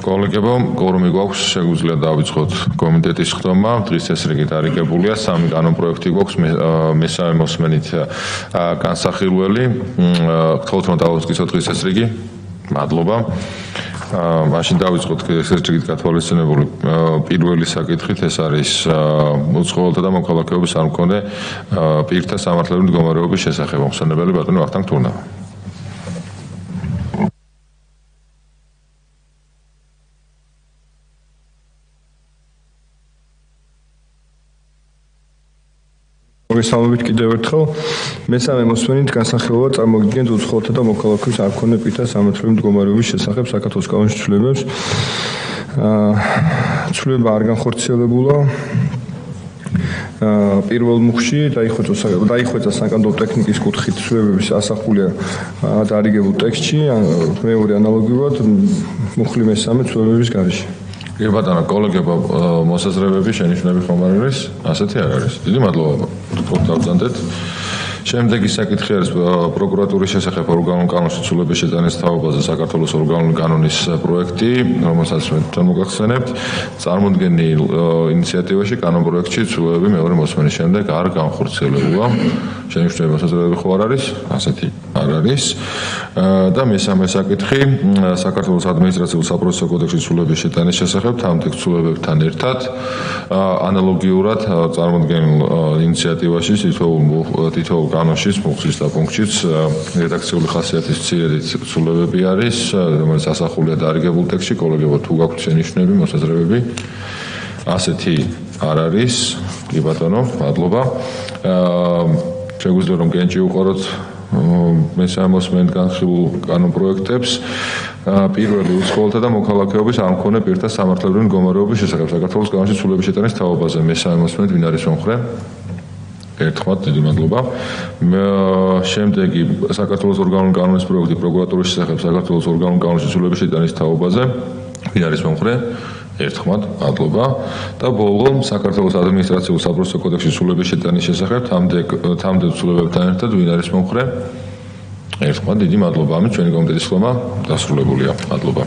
კოლეგებო, კორუმი გვაქვს, შეგვიძლია დავიწყოთ კომიტეტის ხდომა. დღის წესრიგით არიგებულია 3 კანონპროექტი გვაქვს, მესამე მოსმენით განსახილველი. გთხოვთ რომ დავუწყისოთ დღის წესრიგი. მადლობა. მაშინ დავიწყოთ წესრიგით გათვალისწინებული პირველი საკითხით, ეს არის უცხოელთა და მოქალაქეობის არ მქონე პირთა სამართლებრივი მდგომარეობის შესახებ. მოხსენებელი ბატონო ვახტანგ თურნა. მოგესალმებით კიდევ ერთხელ. მესამე მოსმენით განსახილველად წარმოგიდგენთ უცხოელთა და მოქალაქეობის არ მქონე პირთა სამართლებრივი მდგომარეობის შესახებ საქართველოს კანონის ცვლილებებს. ცვლილება არ განხორციელებულა. პირველ მუხში დაიხვეწა საკანონმდებლო ტექნიკის კუთხით ცვლილებების ასახულია დარიგებულ ტექსტში, მეორე ანალოგიურად მუხლი მესამე ცვლილებების გარეშე. ბატონო, კოლეგებო, მოსაზრებები, შენიშვნები ხომ არ არის? ასეთი არ არის. დიდი მადლობა. დავწანდეთ. შემდეგი საკითხი არის პროკურატურის შესახებ ორგანულ კანონში ცვლილების შეტანის თაობაზე საქართველოს ორგანული კანონის პროექტი, რომელსაც მე თვითონ მოგახსენებთ. წარმოდგენილ ინიციატივაში კანონპროექტში ცვლილებები მეორე მოსმენის შემდეგ არ განხორციელებულა. შენიშვნები მოსაზრებები ხო არ არის? ასეთი არ არის. და მესამე საკითხი საქართველოს ადმინისტრაციულ საპროცესო კოდექსში ცვლილების შეტანის შესახებ თანამდებობ ცვლილებებთან ერთად ანალოგიურად წარმოდგენილ ინიციატივაში თითოეულ კანონშიც, მუხლის და პუნქტშიც რედაქციული ხასიათის მცირედი ცვლილებები არის, რომელიც ასახულია დარიგებულ ტექსტში. კოლეგებო, თუ გაქვთ შენიშვნები, მოსაზრებები? ასეთი არ არის. კი ბატონო, მადლობა. შეგვიძლია რომ კენჭი უყაროთ მესამე მოსმენით განხილულ კანონპროექტებს. პირველი უცხოელთა და მოქალაქეობის არ მქონე პირთა სამართლებრივი მდგომარეობის შესახებ საქართველოს კანონში ცვლილების შეტანის თაობაზე. მესამე მოსმენით ვინ არის მომხრე? ერთხმად დიდი მადლობა. შემდეგი საქართველოს ორგანული კანონის პროექტი პროკურატურის შესახებ საქართველოს ორგანული კანონში ცვლილების შეტანის თაობაზე. ვინ არის მომხრე? ერთხმად მადლობა. და ბოლო საქართველოს ადმინისტრაციულ საპროცესო კოდექსში ცვლილების შეტანის შესახებ თანამდებობ ცვლილებებთან ერთად ვინ არის მომხრე? ერთხმად დიდი მადლობა. ამით ჩვენი კომიტეტის ხდომა დასრულებულია. მადლობა.